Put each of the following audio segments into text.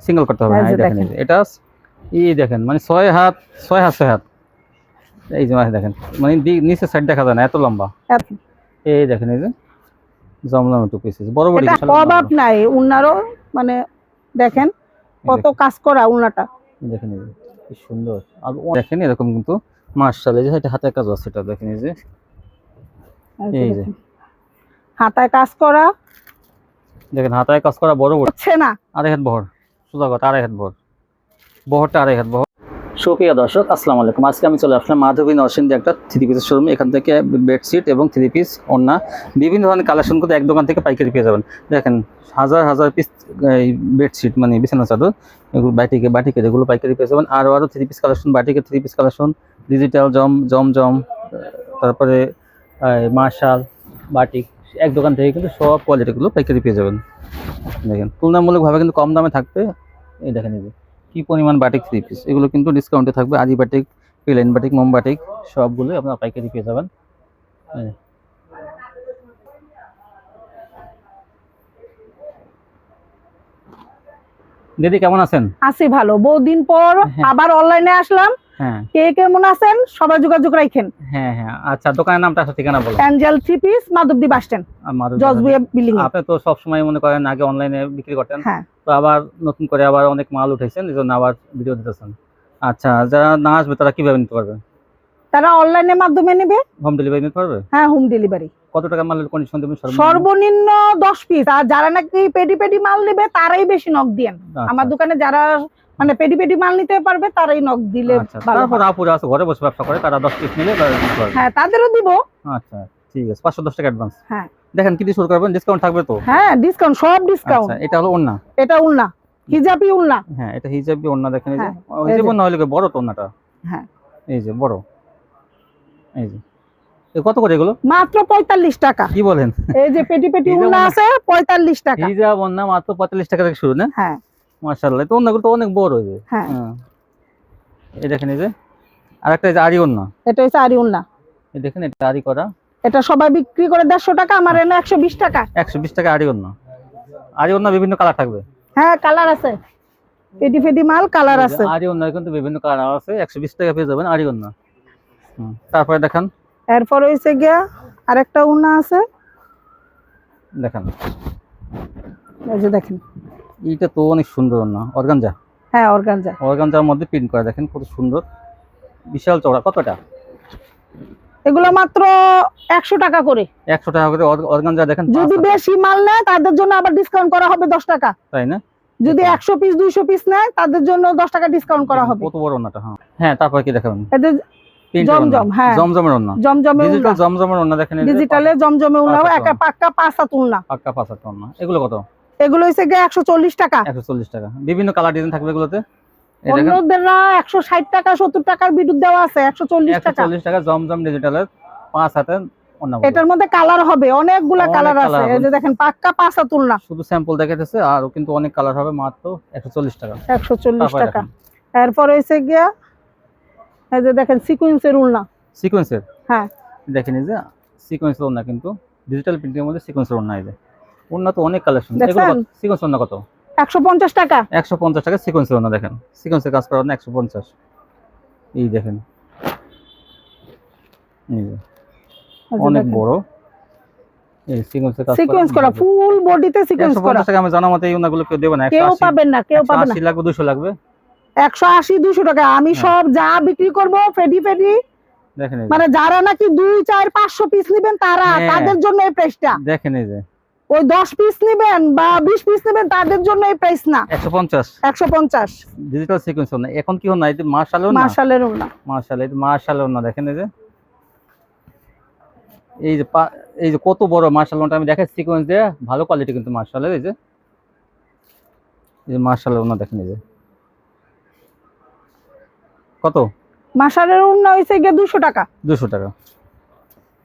Single করতে হবে। হ্যাঁ দেখেন এটা দেখেন মানে 6 হাত 6 হাত 6 হাত। এই যে দেখেন মানে নিচে সাইড দেখা যায় না, এত লম্বা। এই দেখেন এই যে জমজম টু পিস বড় বড় এটা অভাব নাই উন্নারও, মানে দেখেন কত কাজ করা উন্নাটা, দেখেন এই যে কি সুন্দর। আর দেখেন এরকম কিন্তু মাশাআল্লাহ, এই যে এটা হাতের কাজ আছে, এটা দেখেন এই যে হাতায় কাজ করা, দেখেন হাতায় কাজ করা বড় বড় হচ্ছে না, আড়াই হাত বহর, সোজা কথা আড়াই হাত বহর, বহরটা আড়াই হাত বহর। সুপ্রিয় দর্শক আসসালামু আলাইকুম, আজকে আমি চলে আসলাম মাধবী নরসিংদী একটা 3 পিসের শোরুমে। এখান থেকে বেডশিট এবং 3 পিস ওড়না বিভিন্ন ধরনের কালেকশন করতে এক দোকান থেকে পাইকারি পেয়ে যাবেন। দেখেন হাজার হাজার পিস এই বেডশিট মানে বিছানা চাদর, এগুলো বাটিকে এগুলো পাইকারি পেয়ে যাবেন। আরও 3 পিস কালেকশন, বাটিকে 3 পিস কালেকশন, ডিজিটাল জমজম, তারপরে মার্শাল বাটিক, এক দোকান থেকে কিন্তু সব কোয়ালিটিগুলো পাইকারি পেয়ে যাবেন। দেখেন তুলনামূলকভাবে কিন্তু কম দামে থাকবে। এই দেখেন এই যে কি পরিমাণ বাটিক 3 পিস, এগুলো কিন্তু ডিসকাউন্টে থাকবে। আদি বাটিক, প্লেন বাটিক, মোম বাটিক সবগুলো আপনারা পাইকারি পেয়ে যাবেন। দিদি কেমন আছেন? আছি ভালো, বহুদিন পর আবার অনলাইনে আসলাম। হ্যাঁ, কে কেমন আছেন সবাই যোগাযোগ রাখেন। হ্যাঁ হ্যাঁ আচ্ছা, দোকানের নামটা আছে, ঠিকানা বলো। Angel 3 piece, Madhabdi bus stand, জজবিয়া বিল্ডিং। আপনি তো সব সময় মনে করেন আগে অনলাইনে বিক্রি করতেন, হ্যাঁ, তো আবার নতুন করে আবার অনেক মাল উঠাইছেন, এজন্য আবার ভিডিও দিতেছেন। আচ্ছা, যারা না আসবে তারা কিভাবে নিতে পারবে? তারা অনলাইনের মাধ্যমে নেবে। হোম ডেলিভারি নিতে পারবে? হ্যাঁ, হোম ডেলিভারি। কত টাকা মালের কন্ডিশন দেবেন? সর্বনিম্ন 10 পিস। আর যারা নাকি পেডি মাল নেবে তারাই বেশি নক দেন। আমার দোকানে যারা মানে পেডি মাল নিতে পারবে তারাই নক দিলে ভালো। তারপর আপুরা আছে ঘরে বসে ব্যবসা করে, তারা 10 পিস নিলে দিতে পারবে। হ্যাঁ, তাদেরও দিব। আচ্ছা ঠিক আছে, 510 টাকা অ্যাডভান্স। হ্যাঁ দেখেন কি দিয়ে শুরু করবেন, ডিসকাউন্ট থাকবে তো? হ্যাঁ, ডিসকাউন্ট, সব ডিসকাউন্ট। আচ্ছা, এটা হলো ওন্না, এটা উন্না, হিজাবি উন্না। হ্যাঁ এটা হিজাবি ওন্না। দেখেন এই যে হিজাবি ওন্না হলো বড় তো ওন্নাটা। হ্যাঁ, এই যে বড়, এই যে কত করে এগুলো? মাত্র 45 টাকা। কি বলেন? এই যে পেটি উন্না আছে 45 টাকা। হিজাব ওন্না মাত্র 45 টাকা থেকে শুরু না? হ্যাঁ মাশাআল্লাহ, তো ওন্নাগুলো তো অনেক বড় এই যে। হ্যাঁ, এই দেখেন এই যে আরেকটা এই যে আরি ওন্না, এটা হচ্ছে আরি উন্না। এই দেখেন এটা আরি করা, এটা সবাই বিক্রি করে 150 টাকা, আমার এনে 120 টাকা। 120 টাকা আরি ওন্না। আরি ওন্না বিভিন্ন কালার থাকবে। হ্যাঁ, কালার আছে, পেটি মাল কালার আছে। আরি ওন্নার কিন্তু বিভিন্ন কালার আছে, 120 টাকা পেয়ে যাবেন আরি ওন্না। তারপরে দেখান, এরপর হইছে গিয়া আরেকটা উন্না আছে, দেখান এই যে দেখেন, এইটা তো অনেক সুন্দর ওন্না, অর্গানজা। হ্যাঁ, অর্গানজা। অর্গানজার মধ্যে প্রিন্ট করা, দেখেন কত সুন্দর, বিশাল চওড়া। কতটা? এগুলো মাত্র 100 টাকা করে। 100 টাকা করে অর্গানজা। দেখেন যদি বেশি মাল নেয় তাদের জন্য আবার ডিসকাউন্ট করা হবে 10 টাকা। তাই না? যদি 100 পিস 200 পিস নেয় তাদের জন্য 10 টাকা ডিসকাউন্ট করা হবে। কত বড় ওন্নাটা। হ্যাঁ, তারপর কি দেখাবেন? এদের জমজম, হ্যাঁ জমজমের ওন্না, ডিজিটাল জমজমের ওন্না। দেখেন ডিজিটালে জমজমে ওন্না, একা পাক্কা 5 হাত ওন্না, পাক্কা 5 হাত ওন্না। এগুলো কত? এগুলো হইছে গিয়ে 140 টাকা। 140 টাকা, বিভিন্ন কালার ডিজাইন থাকবে এগুলোতে। অন্যদেররা 160 টাকা 70 টাকার বিদ্যুৎ দেওয়া আছে, 140 টাকা। 140 টাকা জমজম ডিজিটালের 5 হাতের ওন্না। এটার মধ্যে কালার হবে, অনেকগুলা কালার আছে। এই যে দেখেন পাক্কা 5 হাত ওন্না, শুধু স্যাম্পল দেখাইতেছে, আর কিন্তু অনেক কালার হবে। মাত্র 140 টাকা। 140 টাকা। এরপর হইছে গিয়া এই যে দেখেন সিকোয়েন্সের ওন্না। সিকোয়েন্সের? হ্যাঁ, দেখেন এই যে সিকোয়েন্সের ওন্না, কিন্তু ডিজিটাল প্রিন্টের মধ্যে সিকোয়েন্সের ওন্না। এই যে ওন্না তো অনেক কালেকশন। এগুলো সিকোয়েন্স ওন্না কত? 150 টাকা। 150 টাকা সিকোয়েন্সের ওন্না। দেখেন সিকোয়েন্সের কাজ করা ওন্না 150। এই দেখেন এই যে অনেক বড়, এই সিকোয়েন্সের কাজ করা, সিকোয়েন্স করা, ফুল বডিতে সিকোয়েন্স করা। 150 টাকা। আমি জানা মতে এই ওন্নাগুলো কেউ দেবে না, কেউ পাবেন না, কেউ পাবেন না। 180 লাগবে, 200 লাগবে, 180 200 টাকা। আমি সব যা বিক্রি করব ফেডি দেখেন মানে যারা নাকি 2 4 500 পিস নেবেন তারা, তাদের জন্য এই প্রাইসটা। দেখেন এই যে ওই 10 পিস নেবেন বা 20 পিস নেবেন তাদের জন্য এই প্রাইস না। 150 ডিজিটাল সিকোয়েন্স ওন্না। এখন কি ওন্না? এই যে মার্শালের ওন্না, মার্শালের ওন্না, মার্শালের, এই মার্শালের ওন্না। দেখেন এই যে এই যে কত বড় মার্শাল ওন্নাটা আমি দেখাই সিকোয়েন্স দিয়ে, ভালো কোয়ালিটি কিন্তু মার্শালের। এই যে মার্শালের ওন্না দেখেন এই যে কত? মার্শালের ওন্না হইছে গিয়ে 200 টাকা। 200 টাকা,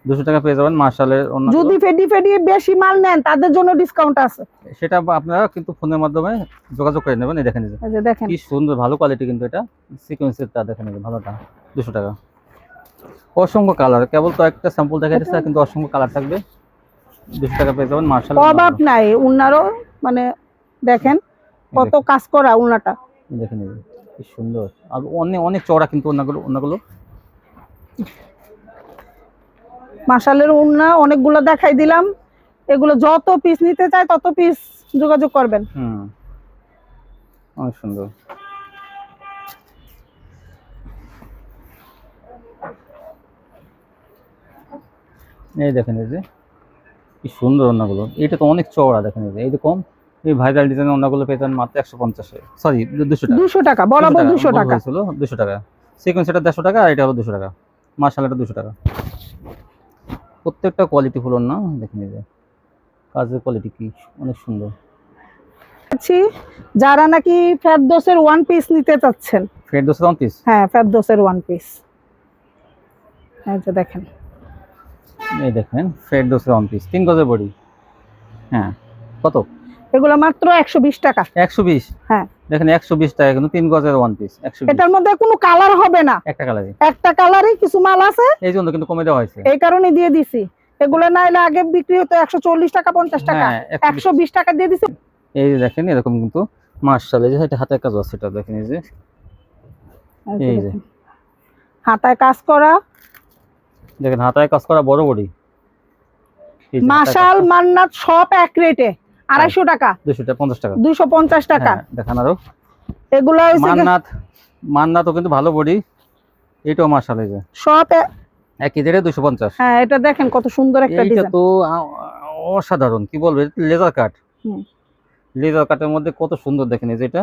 200 টাকা পেয়ে যাবেন মার্শালের ওন্না। যদি ফেডি বেশি মাল নেন তাদের জন্য ডিসকাউন্ট আছে, সেটা আপনারা কিন্তু ফোনের মাধ্যমে যোগাযোগ করে নেবেন। এই দেখেন এই যে দেখেন কি সুন্দর, ভালো কোয়ালিটি কিন্তু এটা সিকোয়েন্সেরটা। দেখেন এই যে ভালোটা 200 টাকা। অসংখ্য কালার, কেবল তো একটা স্যাম্পল দেখাই দিচ্ছে, কিন্তু অসংখ্য কালার থাকবে। 200 টাকা পেয়ে যাবেন মার্শাল। অভাব নাই উন্নারও, মানে দেখেন কত কাজ করা উন্নাটা। দেখেন এই যে, কি সুন্দর। আর অনেক অনেক চওড়া কিন্তু ওন্নাগুলো। মাশালের উন্না অনেকগুলো দেখাই দিলাম, এগুলো যত পিস নিতে চায় তত পিস যোগাযোগ করবেন। অনেক সুন্দর। এই দেখেন এই যে কি সুন্দর ওন্নাগুলো, এটা তো অনেক চওড়া। দেখেন এই যে এইরকম এই ভাইরাল ডিজাইনের ওন্নাগুলো পেতেন মাত্র 150 সরি 200 টাকা। 200 টাকা বরাবর 200 টাকা ছিল 200 টাকা। সিকোয়েন্স এটা 150 টাকা, আর এটা হলো 200 টাকা। মাশাআল্লাহ এটা 200 টাকা। প্রত্যেকটা কোয়ালিটি ফুল ওন্না দেখেন এই যে কাজের কোয়ালিটি কি অনেক সুন্দর। যারা নাকি ফেরদৌসের ওয়ান পিস নিতে চাচ্ছেন, ফেরদৌসের ওয়ান পিস, হ্যাঁ ফেরদৌসের ওয়ান পিস, এই যে দেখেন, এই দেখেন ফেরদৌসের ওয়ান পিস 3 গজের বডি। হ্যাঁ কত? এগুলো মাত্র 120 টাকা। 120? হ্যাঁ দেখেন 120 টাকা কিন্তু 3 গজের ওয়ান পিস 120। এটার মধ্যে কোনো কালার হবে না, একটা কালারই, একটা কালারই কিছু মাল আছে, এই জন্য কিন্তু কমে দেওয়া হয়েছে। এই কারণে দিয়ে দিছি। এগুলো নাইলে আগে বিক্রি হতো 140 টাকা 50 টাকা, হ্যাঁ, 120 টাকা দিয়ে দিছি। এই যে দেখেন এরকম কিন্তু মাশাআল্লাহ, এই যে এটা হাতের কাজ আছে, এটা দেখেন এই যে এই যে হাতায় কাজ করা, দেখেন হাতায় কাজ করা বড় বডি। মাশাল মান্নাত সব এক রেটে 250 টাকা, 250 টাকা, 250 টাকা। হ্যাঁ, দেখেন আরো এগুলো হইছে মান্নাতও কিন্তু ভালো বডি, এটাও মাশাআল্লাহ এই যে সব একই রেটে 250। হ্যাঁ এটা দেখেন কত সুন্দর একটা এইটা ডিজাইন, তো অসাধারণ, কি বলবো, লেজার কাট। লেজার কাটের মধ্যে কত সুন্দর দেখেন এই যে এটা,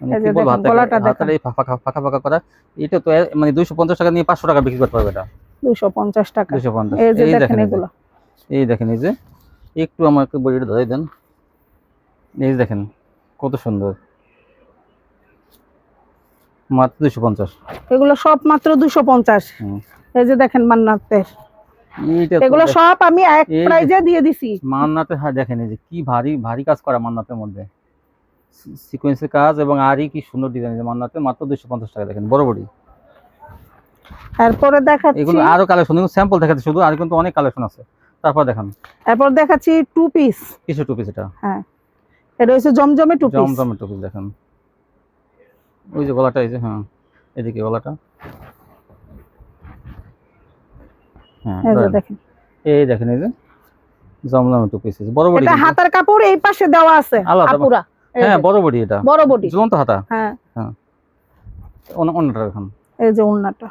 মানে এই কি যে বলবো, দেখেন গলাটা দেখেন, হাতের এই ফাঁকা ফাঁকা করা। এটা তো মানে 250 টাকা নিয়ে 500 টাকা বিক্রি করতে পারবে এটা। 250 টাকা। 250। এই যে এই দেখেন দেখেন এগুলো, এই দেখেন এই যে একটু আমাকে বডিটা ধরে দেন, এই যে দেখেন কত সুন্দর, মাত্র 250। এগুলো সব মাত্র 250। এই যে দেখেন মান্নাতের, এগুলো সব আমি এক প্রাইজে দিয়ে দিছি। মান্নাতে হ্যাঁ দেখেন এই যে কি ভারী ভারী কাজ করা মান্নাতের মধ্যে, সিকোয়েন্সের কাজ এবং আরই কি সুন্দর ডিজাইন। মান্নাতে মাত্র 250 টাকা, দেখেন বড় বডি। এরপরে দেখাচ্ছি, এগুলো আরো কালেকশন, স্যাম্পল দেখাচ্ছি শুধু, আর কিন্তু অনেক কালেকশন আছে। তারপর দেখান, এরপর দেখাচ্ছি টু পিস। কিছু টু পিস, এটা হ্যাঁ এটা হচ্ছে জমজমে টু পিস, জমজমে টু পিস। দেখেন ওই যে গলাটা, এই যে হ্যাঁ এদিকে গলাটা, হ্যাঁ এই যে দেখেন, এই দেখেন এই যে জমজমে টু পিস বড় বডি। এটা হাতার কাপড় এই পাশে দেওয়া আছে আপুরা, হ্যাঁ বড় বডি, এটা বড় বডি ঝুলন্ত হাতা। হ্যাঁ হ্যাঁ অন্যটা দেখেন, এই যে ওন্নাটা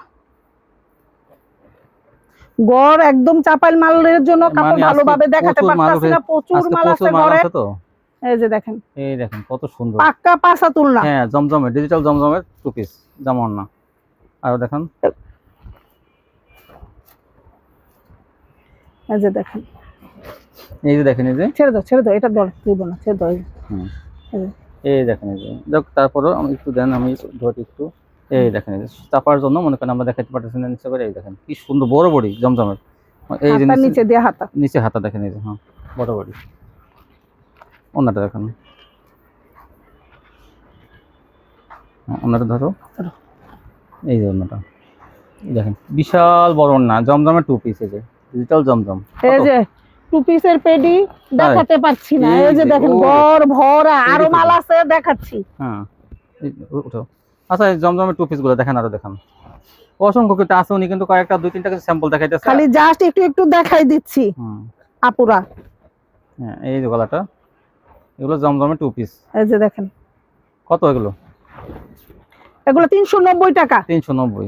গড় একদম চাপাইল মালের জন্য কাপড় ভালোভাবে দেখাতে পারতাছি না, প্রচুর মাল আছে গড়ে। এই যে দেখেন, এই দেখেন কত সুন্দর পাক্কা পাসা তুলনা, হ্যাঁ জমজমে ডিজিটাল জমজমের টু পিস যেমন না। আর দেখেন এই যে দেখেন, এই যে দেখেন এই যে ছেড়ে দাও এটা ধর দিব না, ছেড়ে দাও। এই দেখেন এই যে দেখ, তারপরও আমি একটু দেন, আমি ধরি একটু। এই দেখেন এই যে চাপার জন্য মনে করেন আমরা দেখাতে পারতেছি না নিচে করে। এই দেখেন কি সুন্দর বড় বডি জমজমের, এই যে নিচে দিয়ে হাতা, নিচে হাতা দেখেন এই যে হ্যাঁ বড় বডি। অন্যটা দেখেন, অন্যটা ধরো, এই যে অন্যটা দেখেন বিশাল বড় না, জমজমের টু পিস, এই যে ডিজিটাল জমজম। এই যে টু পিসের পেডি দেখাতে পাচ্ছি না, এই যে দেখেন গড় ভরা আরো মাল আছে দেখাচ্ছি। হ্যাঁ উঠো। আচ্ছা এই জমজমের টু পিস গুলো দেখেন, আরো দেখেন অসংখ্য কিন্তু আছে, উনি কিন্তু কয়েকটা 2-3টা স্যাম্পল দেখাইতেছে, খালি জাস্ট একটু একটু দেখাই দিচ্ছি আপুরা। হ্যাঁ এই যে গলাটা, এগুলো জমজমের টু পিস। এই যে দেখেন কত এগুলো? এগুলো 390 টাকা। 390,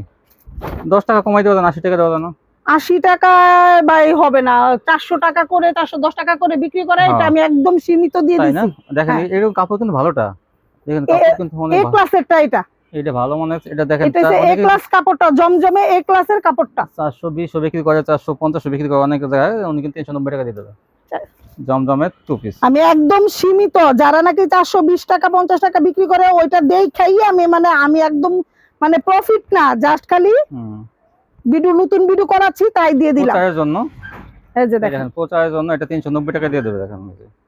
10 টাকা কমাই দেওয়া যান, 80 টাকা দেওয়া যান। 80 টাকা বাই হবে না, 400 টাকা করে 410 টাকা করে বিক্রি করে, এটা আমি একদম সীমিত দিয়ে দিচ্ছি। দেখেন এরকম কাপড় কিন্তু ভালোটা, দেখেন কাপড় কিন্তু অনেক ভালো, এ ক্লাসেরটা এটা, এটা ভালো মনে হচ্ছে। এটা দেখেন এটা হচ্ছে এ ক্লাস কাপড়টা, জমজমে এ ক্লাসের কাপড়টা 420 বিক্রি করে, 450 বিক্রি করে, অনেক জায়গায় উনি কিন্তু 390 টাকা দিয়ে দেবে জমজমের টু পিস। আমি একদম সীমিত, যারা নাকি 420 টাকা 50 টাকা বিক্রি করে ওইটা দেই খাইয়ে আমি একদম মানে প্রফিট না, জাস্ট খালি ভিডিও নতুন ভিডিও করাচ্ছি তাই দিয়ে দিলাম প্রচারের জন্য। এই যে দেখেন প্রচারের জন্য এটা 390 টাকা দিয়ে দেবে। দেখেন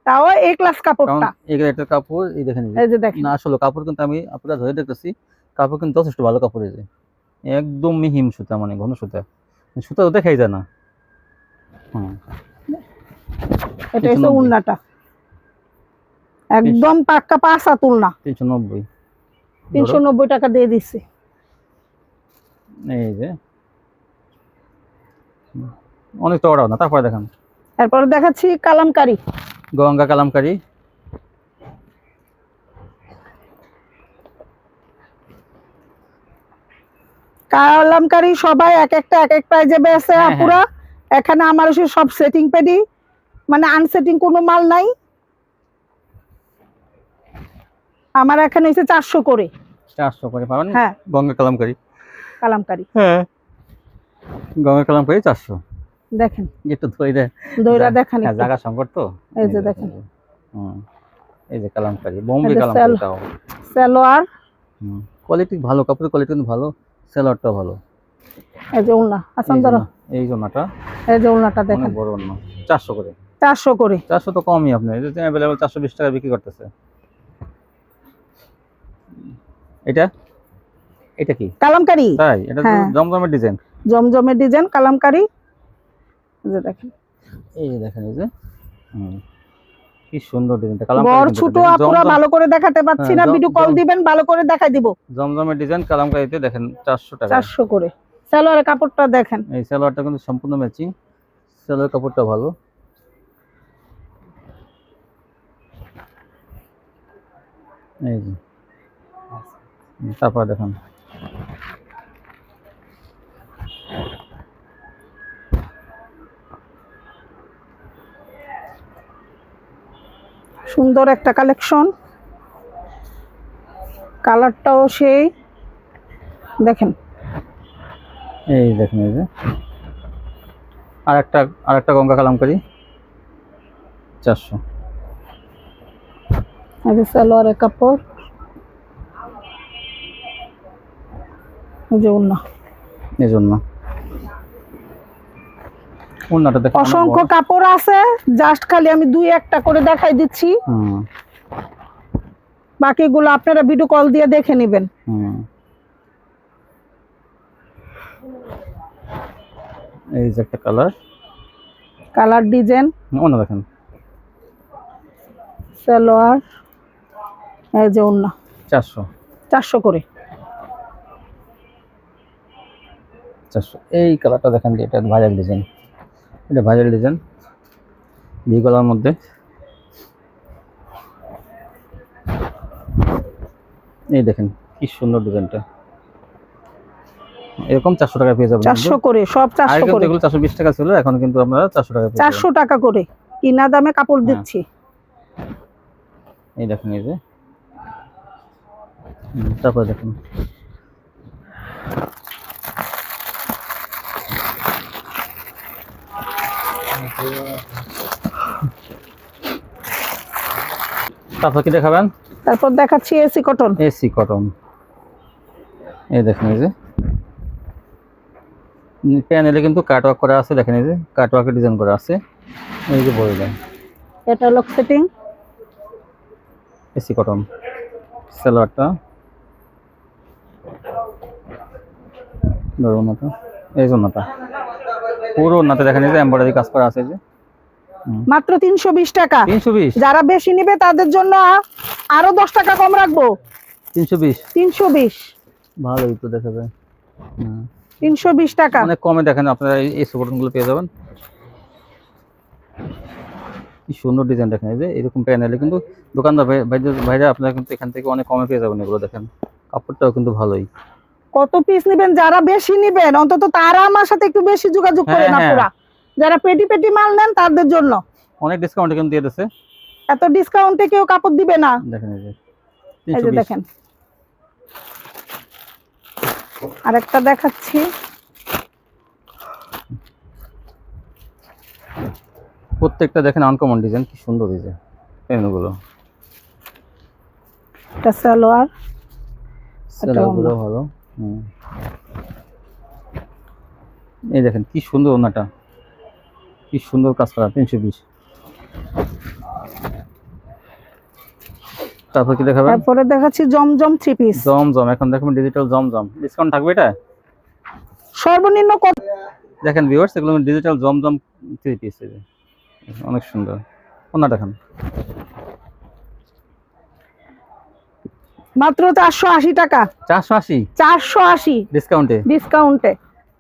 তাও এ ক্লাস কাপড়টা, এটা কাপড়, এই দেখেন এই যে দেখেন না আসলে কাপড় কিন্তু আমি আপনারা ধরে দেখতেছি, কাপড় কিন্তু যথেষ্ট ভালো কাপড়, এই যে একদম মিহিম সুতা, মানে ঘন সুতা, সুতা তো দেখাই যায় না। এটা হচ্ছে উন্নাটা, একদম পাক্কা পাঁচা তুলনা 390 390 টাকা দিয়ে দিচ্ছি। এই যে অনেক তো ওরাও না। তারপরে দেখেন এরপর দেখাচ্ছি কালামকারী। গঙ্গা কালামকারী, কালামকারী সবাই এক একটা এক এক প্রাইজে বেচে হ্যাঁ, আপুরা। এখানে আমার এসে সব সেটিং পেডি, মানে আনসেটিং কোনো মাল নাই। আমার এখানে হচ্ছে 400 করে। 400 করে পাবেন। হ্যাঁ গঙ্গা কালামকারী, কালামকারী হ্যাঁ গঙ্গা কালামকারী 400। দেখেন একটু ধরে দেয়, দইরা দেখেন হ্যাঁ একটু। জায়গা সংকট তো। এই যে দেখেন হুম, এই যে কালামকারী, বোম্বে এই যে কালামকারীটাও সালোয়ার, কোয়ালিটি ভালো, কাপড়ের কোয়ালিটি কিন্তু ভালো, সেলারটাও ভালো। এই যে উলনা আসান এই যে ধরো, এই জন্যটা এই যে উলনাটা অনেক দেখেন বড় অন্য 400 করে। 400 করে। 400 তো কমই, আপনি এই যে अवेलेबल 420 টাকা বিক্রি করতেছে। এটা এটা কি কালামকারী, তাই? এটা তো হ্যাঁ। জমজমের ডিজাইন। জমজমের ডিজাইন কালামকারী। এই যে দেখেন এই যে দেখেন, এই যে কি সুন্দর ডিজাইনটা। বড় কালামকারী ছোট আপুরা ভালো করে দেখাতে পাচ্ছি না, হ্যাঁ, ভিডিও কল দিবেন ভালো করে দেখাই দিব। জমজমের ডিজাইন কালামকারীতে দেখেন 400 টাকা। 400 করে। সালোয়ারের কাপড়টা দেখেন, এই সালোয়ারটা কিন্তু সম্পূর্ণ ম্যাচিং, সালোয়ার কাপড়টা ভালো। এই যে তারপর দেখেন সুন্দর একটা কালেকশন, কালারটাও সেই দেখেন। এই দেখেন, এই যে আরেকটা গঙ্গা কালামকারী 400। এই যে সালোয়ারের কাপড়, এই যে উলনা। এই জন্য ওন্নাটা দেখেন অসংখ্য কাপড় আছে, জাস্ট খালি আমি দুই একটা করে দেখাই দিচ্ছি, বাকিগুলো আপনারা ভিডিও কল দিয়ে দেখে নেবেন। এই যে একটা কালার ডিজাইন, ওন্না দেখেন সালোয়ার, এই যে উলনা 400 400 করে। 400। এই কালারটা দেখেন, এটা ভাইরাল ডিজাইন, এটা ভাইরাল ডিজাইন ভি গলার মধ্যে। এই দেখেন কি সুন্দর ডিজাইনটা, এরকম 400 টাকা পেয়ে যাবেন। 400 করে সব 400 করে। এগুলো 420 টাকা ছিল, এখন কিন্তু আপনারা 400 টাকা পেয়ে যাবেন। 400 টাকা করে কিনা দামে কাপড় দিচ্ছি। এই দেখেন, এই যে তারপর দেখুন তারপর কি দেখাবেন? তারপর দেখাচ্ছি এসি কটন। এসি কটন, এই দেখেন, এই যে প্যানেলে কিন্তু কাটওয়ার্ক করা আছে, দেখেন এই যে কাটওয়ার্কের ডিজাইন করা আছে। এই যে বলে দেন, এটা লক সেটিং, এসি কটন। সালোয়ারটা ধরুন, এই জন্যটা পুরো ওন্নাতে দেখেন এই যে এমব্রয়ডারি কাজ করা আছে। যে মাত্র 320 টাকা। 320, যারা বেশি নেবে তাদের জন্য আরো 10 টাকা কম রাখবো। 320 320, ভালোই তো দেখাবে। 320 টাকা। অনেক কমে দেখেন আপনারা এই সুবর্ণগুলো পেয়ে যাবেন। কি সুন্দর ডিজাইন দেখেন, এই যে এরকম প্যানেলে কিন্তু দোকানদার ভাইরা আপনারা কিন্তু এখান থেকে অনেক কমে পেয়ে যাবেন। এগুলো দেখেন, কাপড়টাও কিন্তু ভালোই। কত পিস নেবেন, যারা বেশি নেবেন অন্তত তারা আমার সাথে একটু বেশি যোগাযোগ করে না পুরা। যারা পেটি পেটি মাল নেন তাদের জন্য অনেক ডিসকাউন্ট কিন্তু দিয়ে দিয়েছে। এত ডিসকাউন্টে কেউ কাপড় দিবে না। দেখেন এই যে এই যে দেখেন আরেকটা দেখাচ্ছি, প্রত্যেকটা দেখেন আনকমন ডিজাইন, কি সুন্দর ডিজাইন পেনগুলো। এটা সালোয়ার, সেলারগুলো ভালো। এই দেখেন কি সুন্দর ওন্নাটা, কি সুন্দর কাজ করা। 320। তারপর কি দেখাবেন? তারপরে দেখাচ্ছি জমজম 3 পিস। জমজম, এখন দেখবেন ডিজিটাল জমজম, ডিসকাউন্ট থাকবে এটা সর্বনিম্ন কত? দেখেন ভিউয়ার্স, এগুলো ডিজিটাল জমজম 3 পিস, অনেক সুন্দর। ওন্না দেখেন, মাত্র 480 টাকা। 480 480 ডিসকাউন্টে। ডিসকাউন্টে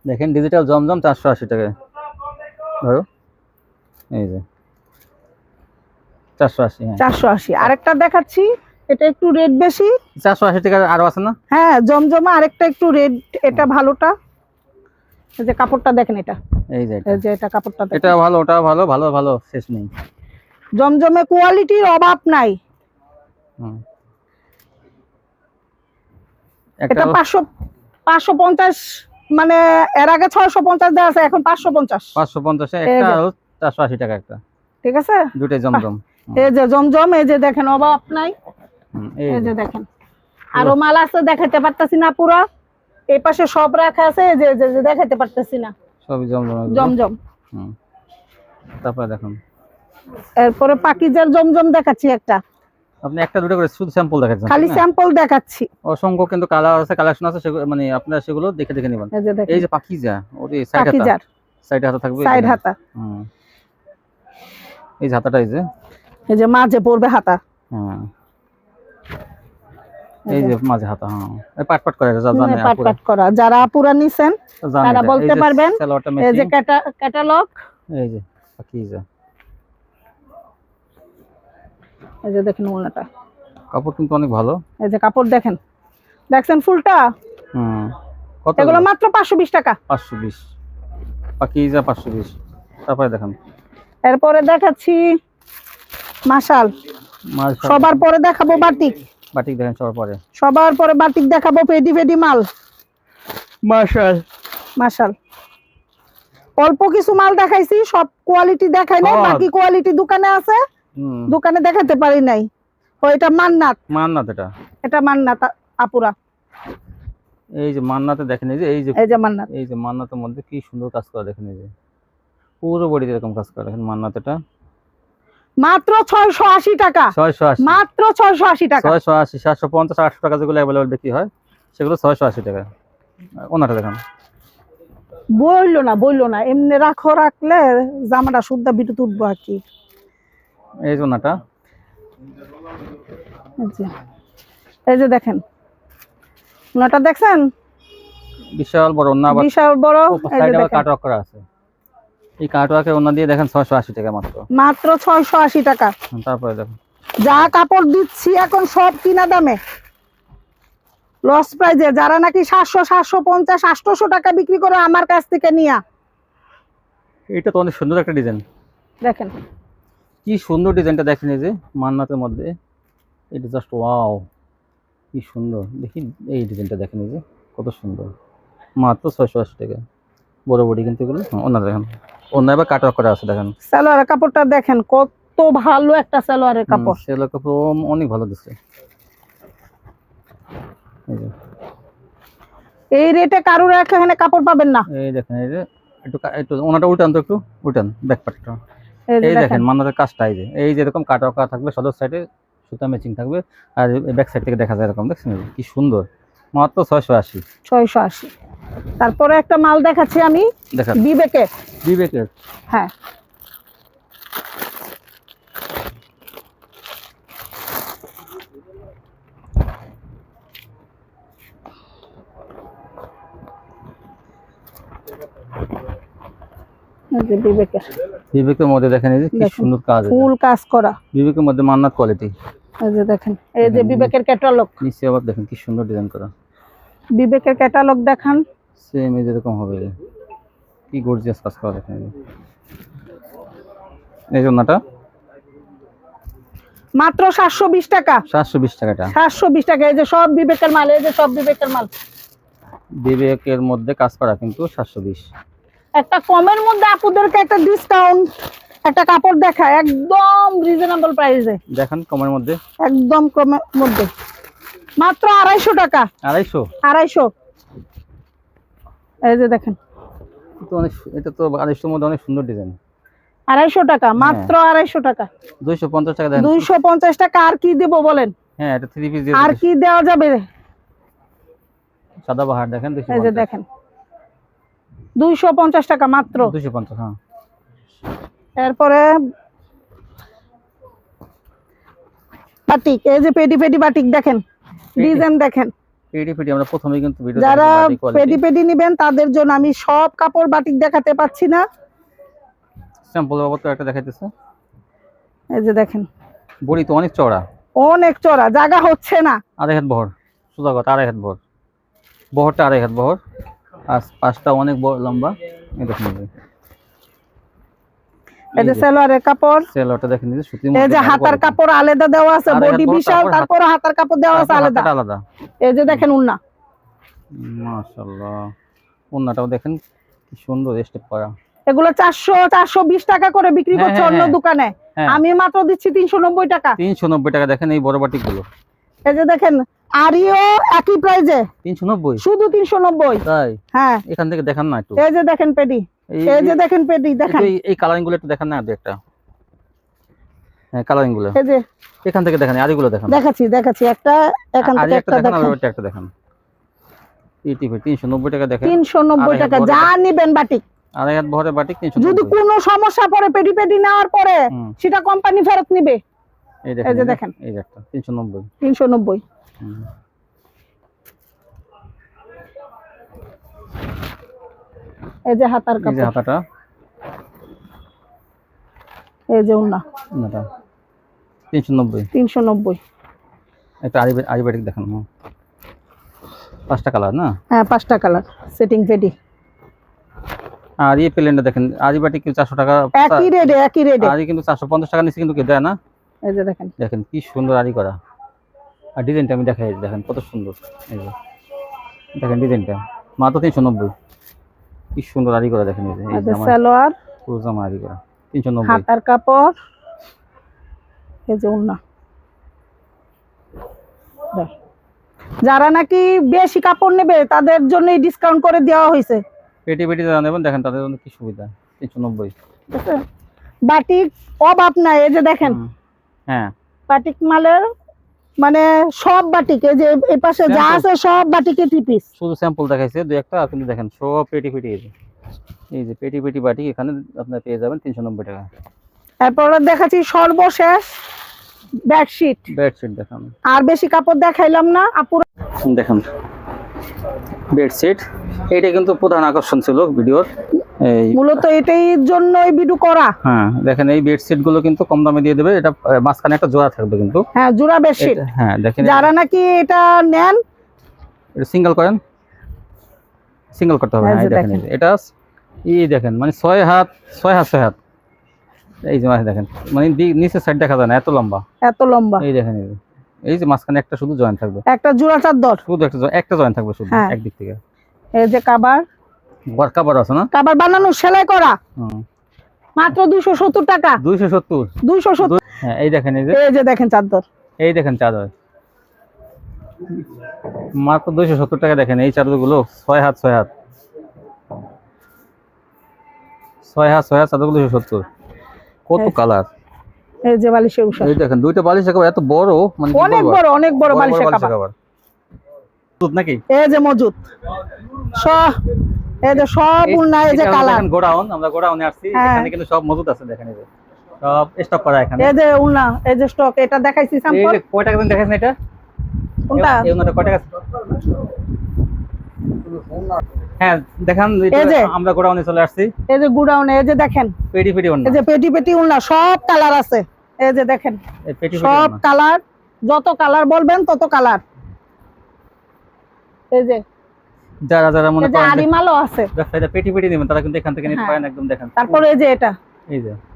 দেখেন ডিজিটাল জমজম 480 টাকায়। ধরো এই যে 480। হ্যাঁ 480। আরেকটা দেখাচ্ছি, এটা একটু রেট বেশি। 480 টাকার আরো আছে না? হ্যাঁ জমজমা আরেকটা একটু রেট, এটা ভালোটা। এই যে কাপড়টা দেখেন, এটা এই যে এই যে এটা কাপড়টা দেখেন। এটা ভালো, ওটা ভালো, ভালো ভালো শেষ নেই। জমজমে কোয়ালিটির অভাব নাই। হুম। এটা 550, মানে এর আগে 650 দেওয়া আছে, এখন 550। 550 এই একটা যে। আর 480 টাকা একটা। ঠিক আছে, দুটোই জমজম। এই যে জমজম, এই যে দেখেন অভাব নাই। এই এই যে যে দেখেন আরো মাল আছে, দেখাতে পারতাছি না পুরো। এই পাশে সব রাখা আছে, এই যে যে দেখাতে পারতাছি না। সবই জমজম এগুলো। জমজম। হুম। তারপরে দেখুন এরপরে পাকিজার জমজম দেখাচ্ছি একটা, আপনি একটা দুটো করে শুধু স্যাম্পল দেখাচ্ছেন, খালি ঠিক না? স্যাম্পল দেখাচ্ছি। অসংখ্য কিন্তু কালার আছে, কালেকশন আছে, সেগুলো মানে আপনারা সেগুলো দেখে দেখে নেবেন। এই যে দেখেন এই যে পাকিজা, ওরে সাইড হাতা, পাকিজার সাইড হাতা থাকবে। সাইড হাতা। হুম। এই যে হাতাটা, এই যে এই যে মাঝে পড়বে হাতা। হ্যাঁ এই যে মাঝে হাতা। হ্যাঁ এই পাট পাট করে যা জানে পাট আপুরা, পাট করা, যারা আপুরা নিছেন জানে তারা এটা। বলতে এই যে পারবেন। সালোয়ারটা এই যে ম্যাচিং। ক্যাটালগ, এই যে পাকিজা, এই যে দেখেন ওড়নাটা। কাপড় কিন্তু অনেক ভালো। এই যে কাপড় দেখেন, দেখছেন ফুলটা। হুম। কত? এগুলো মাত্র 520 টাকা। 520 পাকিজা 520। তারপরে দেখেন এরপরে দেখাচ্ছি মাশাল। সবার পরে দেখাবো বাটিক। বাটিক দেখেন সবার পরে। সবার পরে বাটিক দেখাবো, পেডি পেডি মাল। মাশাল মাশাল অল্প কিছু মাল দেখাইছি, সব কোয়ালিটি দেখাই নাই, সব। বাকি কোয়ালিটি দোকানে আছে, হুম। দোকানে দেখাতে পারি নাই। ও এটা মান্নাত, মান্নাত, এটা এটা মান্নাত আপুরা। এই যে মান্নাতে দেখেন, এই যে এই যে মান্নাত, এই যে মান্নাতের মধ্যে কি সুন্দর কাজ করা দেখেন, এই যে পুরো বডিতে এরকম কাজ করা দেখেন মান্নাতটা। মাত্র 680 টাকা। 680, মাত্র 680 টাকা। 680, 750, 800 টাকা যেগুলো অ্যাভেলেবল বিক্রি হয় সেগুলো 680 টাকা। ওনাটা দেখেন, বললো না এমনি রাখো, রাখলে জামাটা সুদ্ধা বিটু তুলবো আর কি। এই যে ওনাটা। এই যে দেখেন ওনাটা, দেখছেন বিশাল বড় ওনা, আবার বিশাল বড়। এই যে সাইডে আবার দেখেন কাটওয়ার্ক করা আছে। এই কাটওয়ার্কের ওনা দিয়ে দেখেন 680 টাকা মাত্র। মাত্র 680 টাকা। তারপরে দেখেন যা কাপড় দিচ্ছি এখন সব কিনা দামে, লস প্রাইজে। যারা নাকি 700, 750, 800 টাকা বিক্রি করে আমার কাছ থেকে নিয়া। এটা তো অনেক সুন্দর একটা ডিজাইন। দেখেন কি সুন্দর ডিজাইনটা দেখেন, এই যে মান্নাতের মধ্যে। এটা জাস্ট ওয়াও, কি সুন্দর। দেখি এই ডিজাইনটা দেখেন, এই যে কত সুন্দর। মাত্র 680 টাকা। বড় বডি কিন্তু এগুলো। ওনা দেখেন, ওনা এবার কাটওয়ার্ক করা আছে দেখেন। সালোয়ারের কাপড়টা দেখেন, কত ভালো একটা সালোয়ারের কাপড়। সেলোয়ার কাপড় অনেক ভালো দিচ্ছে। এই যে এই রেটে কারোর এখানে কাপড় পাবেন না। এই দেখেন, এই যে একটু ওনাটা উল্টান তো, একটু উল্টান ব্যাক পার্টটা। এই যে এই দেখেন দেখেন মান্নাতের কাজটা, এই যে এরকম কাটওয়ার্ক করা থাকবে, সদর সাইডে সুতা ম্যাচিং থাকবে, আর ব্যাক সাইড থেকে দেখা যায় এরকম। দেখছেন কি সুন্দর। মাত্র 680। 680। তারপরে একটা মাল দেখাচ্ছি আমি, দেখেন বিবেকের। হ্যাঁ এই যে বিবেকের মধ্যে দেখেন, এই যে কি দেখেন, সুন্দর কাজ। ফুল কাজ করা। বিবেকের মধ্যে মান্নাত কোয়ালিটি। এই যে দেখেন, এই যে বিবেকের ক্যাটালগ। নিচে আবার দেখেন কি সুন্দর ডিজাইন করা। বিবেকের ক্যাটালগ দেখান। সেম এই যেরকম হবে, কি গর্জিয়াস কাজ করা দেখেন। এই জন্যটা মাত্র 720 টাকা। 720 টাকাটা। 720 টাকা। এই যে সব বিবেকের মাল, এই যে সব বিবেকের মাল। বিবেকের মধ্যে কাজ করা কিন্তু 720। একটা কমের মধ্যে আপুদেরকে একটা ডিসকাউন্ট, একটা কাপড় দেখা একদম রিজনেবল প্রাইসে। দেখেন কমের মধ্যে, একদম কমের মধ্যে মাত্র 250 টাকা। 250। 250। এই যে দেখেন, এটা তো 250-এর মধ্যে অনেক সুন্দর ডিজাইন। 250 টাকা, মাত্র 250 টাকা। 250 টাকা দেন। 250 টাকা আর কি দেব বলেন? হ্যাঁ এটা 3 পিস দিয়ে আর কি দেওয়া যাবে? সাদা বাহার দেখেন। এই যে দেখেন 250 টাকা মাত্র। 250। হ্যাঁ এরপরে বাটিক, এই যে পেডি পেডি বাটিক দেখেন, ডিজাইন দেখেন। পেডি পেডি আমরা প্রথমেই কিন্তু ভিডিও যারা পেডি পেডি নেবেন তাদের জন্য আমি সব কাপড় বাটিক দেখাতে পাচ্ছি না। স্যাম্পল বাবদ একটা দেখাইতেছে। এই যে দেখেন বড়ি তো অনেক চওড়া, অনেক চড়া, জায়গা হচ্ছে না। 2.5 হাত বহর, সোজা কথা 2.5 হাত বহর, বহরটা 2.5 হাত বহর, আর পাঁচটা অনেক বড় লম্বা। এই দেখেন এই যে সালোয়ারের কাপড়, সেলোটা দেখেন এই যে সুতি। এই যে হাতার কাপড় আলাদা দেওয়া আছে, বডি বিশাল, তারপর হাতার কাপড় দেওয়া আছে আলাদা আলাদা। এই যে দেখেন উন্না, মাশাআল্লাহ, উন্নাটাও দেখেন কি সুন্দর স্টেপ করা। এগুলো 400-420 টাকা করে বিক্রি করছে অন্য দোকানে, আমি মাত্র দিচ্ছি 390 টাকা। 390 টাকা। দেখেন এই বড় বাটিক গুলো, এই যে দেখেন আরিও একই প্রাইজে 390, শুধু 390। তাই? হ্যাঁ, এখান থেকে দেখান না একটু। এই যে দেখেন পেডি, এই যে দেখেন পেডি দেখেন, এই কালারিং গুলো একটু দেখান না দু একটা। হ্যাঁ, কালারিং গুলো এই যে এখান থেকে দেখান, আরিগুলো দেখান। দেখাচ্ছি একটা, এখান থেকে একটা দেখান, দেখেন। আর একটা দেখান। ইটিভি 390 টাকা দেখেন, 390 টাকা যা নিবেন বাটিক। 2.5 হাত বহরের বাটিক 390। যদি কোনো সমস্যা পড়ে পেডি পেডি নেওয়ার পরে সেটা কোম্পানি ফেরত নিবে। এই যে দেখেন, এই যে একটা 390। 390। এই যে হাতার কাপড়, এই যে হাতাটা, এই যে উন্না, উন্নাটা 390। 390। একটা আরি বাটিক দেখান। 5টা কালার না? হ্যাঁ, 5টা কালার সেটিং পেডি। আর এই প্লেনটা দেখেন, আরি বাটিক 400 টাকা একই রেটে। আরি কিন্তু 450 টাকা নিচে কিন্তু কে দেয় না। এই যে দেখেন, দেখেন কি সুন্দর আরি করা, আর ডিজাইনটা আমি দেখাই, দেখেন কত সুন্দর। এই যে দেখেন ডিজাইনটা, মাত্র 390। কি সুন্দর আরি করা দেখেন। এই যে সালোয়ার পুরো জামা আরি করা 390। হাতার কাপড়, এই যে উন্না। যারা নাকি বেশি কাপড় নেবে তাদের জন্য ডিসকাউন্ট করে দেওয়া হয়েছে। পেটি পেটি যারা নেবেন দেখেন তাদের জন্য কি সুবিধা। 390। বাটিক অভাব নাই। এই যে দেখেন, হ্যাঁ, বাটিক মালের মানে সব বাটিক, এই যে এই পাশে যা আছে সব বাটিকে 3 পিস। শুধু স্যাম্পল দেখাইছে দুই একটা, আপনি দেখেন সব পেটি পেটি। এই যে পেটি পেটি বাটিক এখানে আপনারা পেয়ে যাবেন 390 টাকা। তারপরে দেখাচ্ছি সর্বশেষ বেডশিট দেখান। আর বেশি কাপড় দেখাইলাম না আপুরা। দেখুন বেডশিট, এটা কিন্তু প্রধান আকর্ষণ ছিল ভিডিওর। এই মূলত এটাই জন্যই ভিডিও করা। হ্যাঁ, দেখেন এই বেডশিট গুলো কিন্তু কম দামে দিয়ে দেবে। এটা মাঝখানে একটা জোড়া থাকবে কিন্তু। হ্যাঁ, জোড়া বেডশিট। হ্যাঁ, দেখেন যারা নাকি এটা নেন, এটা সিঙ্গেল করেন, সিঙ্গেল করতে হবে। হ্যাঁ, দেখেন এটা দেখেন মানে 6 হাত 6 হাত। এই যে দেখেন মানে নিচের সাইড দেখা যায় না, এত লম্বা। এই দেখেন, এই যে মাঝখানে একটা শুধু জয়েন্ট থাকবে, একটা জোড়া চাদর, শুধু একটা জয়েন্ট থাকবে শুধু একদিক থেকে। এই যে কভার আছে না, কভার বানানো সেলাই করা, মাত্র 270 টাকা। 270। হ্যাঁ, এই দেখেন, এই যে দেখেন চাদর, এই দেখেন চাদর মাত্র 270 টাকা। দেখেন এই চাদরগুলো 6 হাত 6 হাত চাদরগুলো 270। কত কালার। এই যে বালিশের উষা, এই দেখেন দুইটা বালিশ একেবারে এত বড়, মানে অনেক বড় বালিশের কভার নাকি। এই যে মজুদ এই যে সব উন্না, এই যে কালার। গোডাউন, আমরা গোডাউনে আসছি, এখানে কিন্তু সব মজুদ আছে। দেখেন এই যে সব স্টক করা এখানে। এই যে উন্না, এই যে স্টক, এটা দেখাইছি স্যাম্পল। এই কয় টাকা দেন দেখাইছেন এটা? কোনটা? এই উন্নাটা কয় টাকা? হ্যাঁ, দেখান। আমরা গোডাউনে চলে আসছি। এই যে গোডাউনে, এই যে দেখেন পেটি পেটি উন্না, এই যে পেটি পেটি উন্না, সব কালার আছে। এই যে দেখেন সব কালার, যত কালার বলবেন তত কালার। এই যে যারা মনে করেন আরিমালও আছে, ব্যবসায়ীরা পেটি পেটি নেবেন তারা কিন্তু এখান থেকে নিতে পারেন। একদম দেখেন। তারপরে এই যে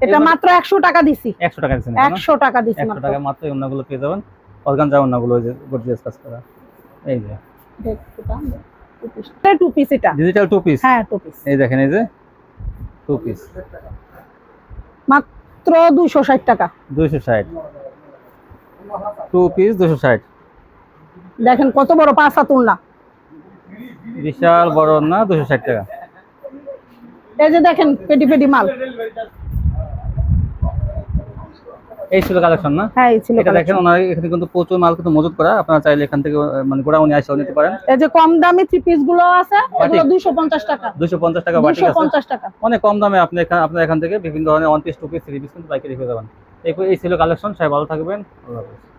এটা মাত্র 100 টাকা দিছি। 100 টাকা দিছেন? 100 টাকা দিছি, 100 টাকা মাত্র ওন্নাগুলো পেয়ে যাবেন। অর্গানজা ওন্নাগুলো, ওই যে গর্জিয়াস কাজ করা। এই যে টু পিস, এটা ডিজিটাল 2 পিস। হ্যাঁ, 2 পিস। এই দেখেন, এই যে 2 পিস মাত্র 260 টাকা। 260 2 পিস 260। দেখেন কত বড় 5 হাত উন্না, বিশাল বড় না, 260 টাকা। এই যে দেখেন পেটি পেটি মাল। এই ছিল কালেকশন না? হ্যাঁ, এই ছিল। এটা দেখেন ওনার এখানে কিন্তু প্রচুর মাল কিন্তু মজুত করা। আপনারা চাইলে এখান থেকে মানে গোডাউনে এসে নিতে পারেন। এই যে কম দামি 3 পিস গুলো আছে, এগুলো 250 টাকা। 250 টাকা বাটিক আছে, 250 টাকা। অনেক কম দামে আপনি এখান থেকে বিভিন্ন ধরনের 1 পিস 2 পিস 3 পিস কিন্তু পাইকারি পেয়ে যাবেন। এই ছিল কালেকশন। সবাই ভালো থাকবেন। আল্লাহ হাফেজ।